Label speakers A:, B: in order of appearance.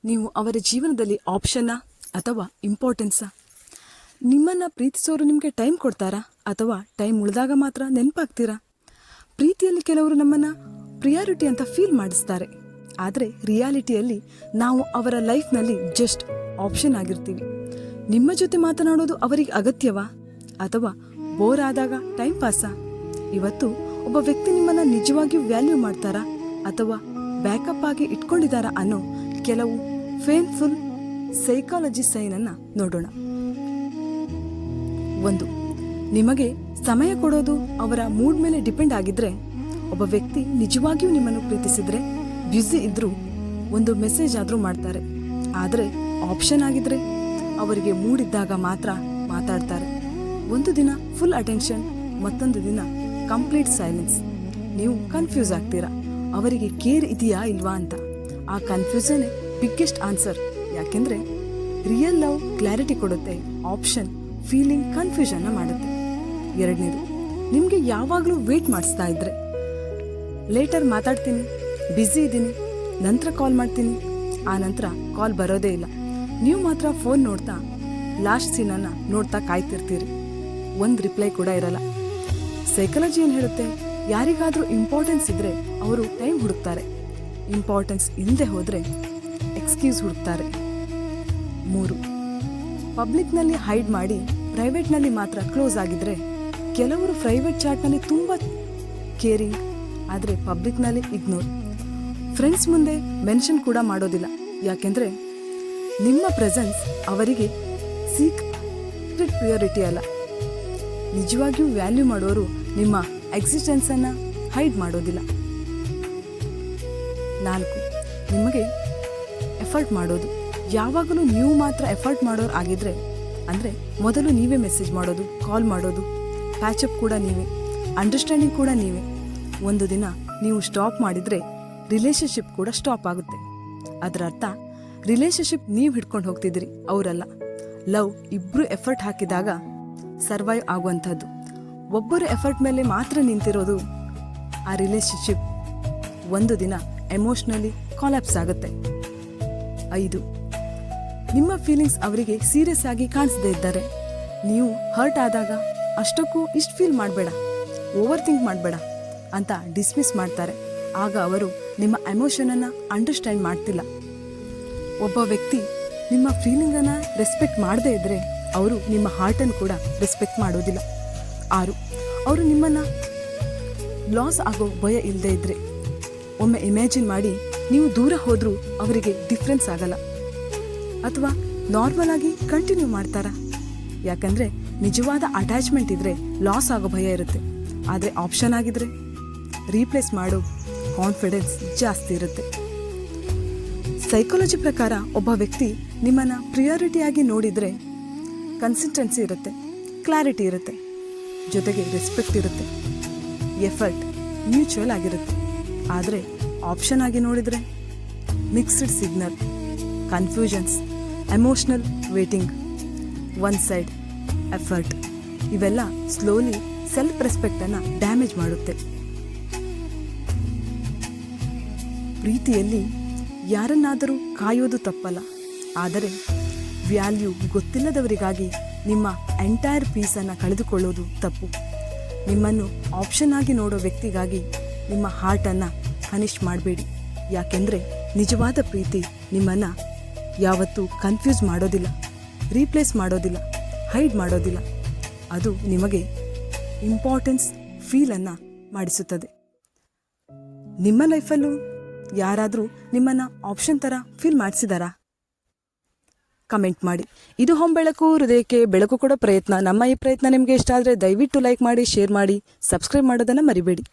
A: ನೀವು ಅವರ ಜೀವನದಲ್ಲಿ ಆಪ್ಷನ್ನಾ ಅಥವಾ ಇಂಪಾರ್ಟೆನ್ಸಾ? ನಿಮ್ಮನ್ನು ಪ್ರೀತಿಸೋರು ನಿಮಗೆ ಟೈಮ್ ಕೊಡ್ತಾರಾ ಅಥವಾ ಟೈಮ್ ಉಳಿದಾಗ ಮಾತ್ರ ನೆನಪಾಗ್ತೀರಾ? ಪ್ರೀತಿಯಲ್ಲಿ ಕೆಲವರು ನಮ್ಮನ್ನು ಪ್ರಿಯಾರಿಟಿ ಅಂತ ಫೀಲ್ ಮಾಡಿಸ್ತಾರೆ, ಆದರೆ ರಿಯಾಲಿಟಿಯಲ್ಲಿ ನಾವು ಅವರ ಲೈಫ್ನಲ್ಲಿ ಜಸ್ಟ್ ಆಪ್ಷನ್ ಆಗಿರ್ತೀವಿ. ನಿಮ್ಮ ಜೊತೆ ಮಾತನಾಡೋದು ಅವರಿಗೆ ಅಗತ್ಯವಾ ಅಥವಾ ಬೋರ್ ಆದಾಗ ಟೈಮ್ ಪಾಸಾ? ಇವತ್ತು ಒಬ್ಬ ವ್ಯಕ್ತಿ ನಿಮ್ಮನ್ನು ನಿಜವಾಗಿಯೂ ವ್ಯಾಲ್ಯೂ ಮಾಡ್ತಾರಾ ಅಥವಾ ಬ್ಯಾಕಪ್ ಆಗಿ ಇಟ್ಕೊಂಡಿದ್ದಾರಾ ಅನ್ನೋ ಕೆಲವು ಪೇನ್ಫುಲ್ ಸೈಕಾಲಜಿ ಸೈನನ್ನು ನೋಡೋಣ. 1. ನಿಮಗೆ ಸಮಯ ಕೊಡೋದು ಅವರ ಮೂಡ್ ಮೇಲೆ ಡಿಪೆಂಡ್ ಆಗಿದ್ರೆ, ಒಬ್ಬ ವ್ಯಕ್ತಿ ನಿಜವಾಗಿಯೂ ನಿಮ್ಮನ್ನು ಪ್ರೀತಿಸಿದ್ರೆ ಬ್ಯುಸಿ ಇದ್ರೂ ಒಂದು ಮೆಸೇಜ್ ಆದರೂ ಮಾಡ್ತಾರೆ. ಆದರೆ ಆಪ್ಷನ್ ಆಗಿದ್ರೆ ಅವರಿಗೆ ಮೂಡಿದ್ದಾಗ ಮಾತ್ರ ಮಾತಾಡ್ತಾರೆ. ಒಂದು ದಿನ ಫುಲ್ ಅಟೆನ್ಷನ್, ಮತ್ತೊಂದು ದಿನ ಕಂಪ್ಲೀಟ್ ಸೈಲೆನ್ಸ್. ನೀವು ಕನ್ಫ್ಯೂಸ್ ಆಗ್ತೀರಾ, ಅವರಿಗೆ ಕೇರ್ ಇದೆಯಾ ಇಲ್ವಾ ಅಂತ. ಆ ಕನ್ಫ್ಯೂಷನ್ ಬಿಗ್ಗೆಸ್ಟ್ ಆನ್ಸರ್. ಯಾಕೆಂದ್ರೆ ರಿಯಲ್ ಲವ್ ಕ್ಲಾರಿಟಿ ಕೊಡುತ್ತೆ, ಆಪ್ಷನ್ ಫೀಲಿಂಗ್ ಕನ್ಫ್ಯೂಷನ್ನ ಮಾಡುತ್ತೆ. 2ನೇದು, ನಿಮಗೆ ಯಾವಾಗಲೂ ವೇಟ್ ಮಾಡಿಸ್ತಾ ಇದ್ರೆ, ಲೇಟರ್ ಮಾತಾಡ್ತೀನಿ, ಬ್ಯುಸಿ ಇದ್ದೀನಿ, ನಂತರ ಕಾಲ್ ಮಾಡ್ತೀನಿ, ಆ ನಂತರ ಕಾಲ್ ಬರೋದೇ ಇಲ್ಲ. ನೀವು ಮಾತ್ರ ಫೋನ್ ನೋಡ್ತಾ ಲಾಸ್ಟ್ ಸೀನನ್ನು ನೋಡ್ತಾ ಕಾಯ್ತಿರ್ತೀರಿ, ಒಂದು ರಿಪ್ಲೈ ಕೂಡ ಇರಲ್ಲ. ಸೈಕಾಲಜಿ ಏನು ಹೇಳುತ್ತೆ? ಯಾರಿಗಾದರೂ ಇಂಪಾರ್ಟೆನ್ಸ್ ಇದ್ರೆ ಅವರು ಟೈಮ್ ಹುಡುಕ್ತಾರೆ, ಇಂಪಾರ್ಟೆನ್ಸ್ ಇಲ್ಲದೆ ಹೋದರೆ ಎಕ್ಸ್ಕ್ಯೂಸ್ ಹುಡುಕ್ತಾರೆ. 3. ಪಬ್ಲಿಕ್ನಲ್ಲಿ ಹೈಡ್ ಮಾಡಿ ಪ್ರೈವೇಟ್ನಲ್ಲಿ ಮಾತ್ರ ಕ್ಲೋಸ್ ಆಗಿದ್ರೆ, ಕೆಲವರು ಪ್ರೈವೇಟ್ ಚಾಟ್ನಲ್ಲಿ ತುಂಬ ಕೇರಿಂಗ್, ಆದರೆ ಪಬ್ಲಿಕ್ನಲ್ಲಿ ಇಗ್ನೋರ್. ಫ್ರೆಂಡ್ಸ್ ಮುಂದೆ ಮೆನ್ಷನ್ ಕೂಡ ಮಾಡೋದಿಲ್ಲ, ಯಾಕೆಂದರೆ ನಿಮ್ಮ ಪ್ರೆಸೆನ್ಸ್ ಅವರಿಗೆ ಸೀಕ್ರೆಟ್ ಪ್ರಿಯಾರಿಟಿ ಅಲ್ಲ. ನಿಜವಾಗಿಯೂ ವ್ಯಾಲ್ಯೂ ಮಾಡೋರು ನಿಮ್ಮ ಎಕ್ಸಿಸ್ಟೆನ್ಸನ್ನು ಹೈಡ್ ಮಾಡೋದಿಲ್ಲ. 4. ನಿಮಗೆ ಎಫರ್ಟ್ ಮಾಡೋದು. ಯಾವಾಗಲೂ ನೀವು ಮಾತ್ರ ಎಫರ್ಟ್ ಮಾಡೋರು ಆಗಿದ್ರೆ, ಅಂದರೆ ಮೊದಲು ನೀವೇ ಮೆಸೇಜ್ ಮಾಡೋದು, ಕಾಲ್ ಮಾಡೋದು, ಪ್ಯಾಚಪ್ ಕೂಡ ನೀವೇ, ಅಂಡರ್ಸ್ಟ್ಯಾಂಡಿಂಗ್ ಕೂಡ ನೀವೇ. ಒಂದು ದಿನ ನೀವು ಸ್ಟಾಪ್ ಮಾಡಿದರೆ ರಿಲೇಷನ್ಶಿಪ್ ಕೂಡ ಸ್ಟಾಪ್ ಆಗುತ್ತೆ. ಅದರ ಅರ್ಥ ರಿಲೇಷನ್ಶಿಪ್ ನೀವು ಹಿಡ್ಕೊಂಡು ಹೋಗ್ತಿದ್ರಿ, ಅವರಲ್ಲ. ಲವ್ ಇಬ್ಬರು ಎಫರ್ಟ್ ಹಾಕಿದಾಗ ಸರ್ವೈವ್ ಆಗುವಂಥದ್ದು. ಒಬ್ಬರು ಎಫರ್ಟ್ ಮೇಲೆ ಮಾತ್ರ ನಿಂತಿರೋದು ಆ ರಿಲೇಷನ್ಶಿಪ್ ಒಂದು ದಿನ ಎಮೋಷ್ನಲಿ ಕಾಲಾಪ್ಸ್ ಆಗುತ್ತೆ. 5. ನಿಮ್ಮ ಫೀಲಿಂಗ್ಸ್ ಅವರಿಗೆ ಸೀರಿಯಸ್ ಆಗಿ ಕಾಣಿಸದೇ ಇದ್ದಾರೆ. ನೀವು ಹರ್ಟ್ ಆದಾಗ ಅಷ್ಟಕ್ಕೂ ಇಷ್ಟು ಫೀಲ್ ಮಾಡಬೇಡ, ಓವರ್ ಥಿಂಕ್ ಮಾಡಬೇಡ ಅಂತ ಡಿಸ್ಮಿಸ್ ಮಾಡ್ತಾರೆ. ಆಗ ಅವರು ನಿಮ್ಮ ಎಮೋಷನನ್ನು ಅಂಡರ್ಸ್ಟ್ಯಾಂಡ್ ಮಾಡ್ತಿಲ್ಲ. ಒಬ್ಬ ವ್ಯಕ್ತಿ ನಿಮ್ಮ ಫೀಲಿಂಗನ್ನು ರೆಸ್ಪೆಕ್ಟ್ ಮಾಡದೇ ಇದ್ದರೆ, ಅವರು ನಿಮ್ಮ ಹಾರ್ಟನ್ನು ಕೂಡ ರೆಸ್ಪೆಕ್ಟ್ ಮಾಡೋದಿಲ್ಲ. 6. ಅವರು ನಿಮ್ಮನ್ನು ಲಾಸ್ ಆಗೋ ಭಯ ಇಲ್ಲದೆ ಇದ್ದರೆ, ಒಮ್ಮೆ ಇಮ್ಯಾಜಿನ್ ಮಾಡಿ, ನೀವು ದೂರ ಹೋದರೂ ಅವರಿಗೆ ಡಿಫ್ರೆನ್ಸ್ ಆಗಲ್ಲ, ಅಥವಾ ನಾರ್ಮಲ್ ಆಗಿ ಕಂಟಿನ್ಯೂ ಮಾಡ್ತಾರಾ? ಯಾಕಂದರೆ ನಿಜವಾದ ಅಟ್ಯಾಚ್ಮೆಂಟ್ ಇದ್ದರೆ ಲಾಸ್ ಆಗೋ ಭಯ ಇರುತ್ತೆ, ಆದರೆ ಆಪ್ಷನ್ ಆಗಿದ್ರೆ ರೀಪ್ಲೇಸ್ ಮಾಡೋ ಕಾನ್ಫಿಡೆನ್ಸ್ ಜಾಸ್ತಿ ಇರುತ್ತೆ. ಸೈಕಾಲಜಿ ಪ್ರಕಾರ ಒಬ್ಬ ವ್ಯಕ್ತಿ ನಿಮ್ಮನ್ನು ಪ್ರಿಯಾರಿಟಿಯಾಗಿ ನೋಡಿದರೆ ಕನ್ಸಿಸ್ಟೆನ್ಸಿ ಇರುತ್ತೆ, ಕ್ಲಾರಿಟಿ ಇರುತ್ತೆ, ಜೊತೆಗೆ ರೆಸ್ಪೆಕ್ಟ್ ಇರುತ್ತೆ, ಎಫರ್ಟ್ ಮ್ಯೂಚುವಲ್ ಆಗಿರುತ್ತೆ. ಆದರೆ ಆಪ್ಷನ್ ಆಗಿ ನೋಡಿದರೆ mixed signal, confusions, emotional waiting, one side effort, ಇವೆಲ್ಲ ಸ್ಲೋಲಿ ಸೆಲ್ಫ್ ರೆಸ್ಪೆಕ್ಟನ್ನು ಡ್ಯಾಮೇಜ್ ಮಾಡುತ್ತೆ. ಪ್ರೀತಿಯಲ್ಲಿ ಯಾರನ್ನಾದರೂ ಕಾಯೋದು ತಪ್ಪಲ್ಲ, ಆದರೆ ವ್ಯಾಲ್ಯೂ ಗೊತ್ತಿಲ್ಲದವರಿಗಾಗಿ ನಿಮ್ಮ ಎಂಟೈರ್ ಪೀಸನ್ನು ಕಳೆದುಕೊಳ್ಳೋದು ತಪ್ಪು. ನಿಮ್ಮನ್ನು ಆಪ್ಷನ್ ಆಗಿ ನೋಡೋ ವ್ಯಕ್ತಿಗಾಗಿ ನಿಮ್ಮ ಹಾರ್ಟನ್ನು ಪನಿಷ್ ಮಾಡಬೇಡಿ, ಯಾಕೆಂದರೆ ನಿಜವಾದ ಪ್ರೀತಿ ನಿಮ್ಮನ್ನು ಯಾವತ್ತೂ ಕನ್ಫ್ಯೂಸ್ ಮಾಡೋದಿಲ್ಲ, ರೀಪ್ಲೇಸ್ ಮಾಡೋದಿಲ್ಲ, ಹೈಡ್ ಮಾಡೋದಿಲ್ಲ. ಅದು ನಿಮಗೆ ಇಂಪಾರ್ಟೆನ್ಸ್ ಫೀಲನ್ನು ಮಾಡಿಸುತ್ತದೆ. ನಿಮ್ಮ ಲೈಫಲ್ಲೂ ಯಾರಾದರೂ ನಿಮ್ಮನ್ನು ಆಪ್ಷನ್ ಥರ ಫೀಲ್ ಮಾಡಿಸಿದಾರಾ? ಕಮೆಂಟ್ ಮಾಡಿ. ಇದು ಹೊಂಬೆಳಕು, ಹೃದಯಕ್ಕೆ ಬೆಳಕು ಕೊಡೋ ಪ್ರಯತ್ನ. ನಮ್ಮ ಈ ಪ್ರಯತ್ನ ನಿಮಗೆ ಇಷ್ಟ ಆದರೆ ದಯವಿಟ್ಟು ಲೈಕ್ ಮಾಡಿ, ಶೇರ್ ಮಾಡಿ, ಸಬ್ಸ್ಕ್ರೈಬ್ ಮಾಡೋದನ್ನು ಮರಿಬೇಡಿ.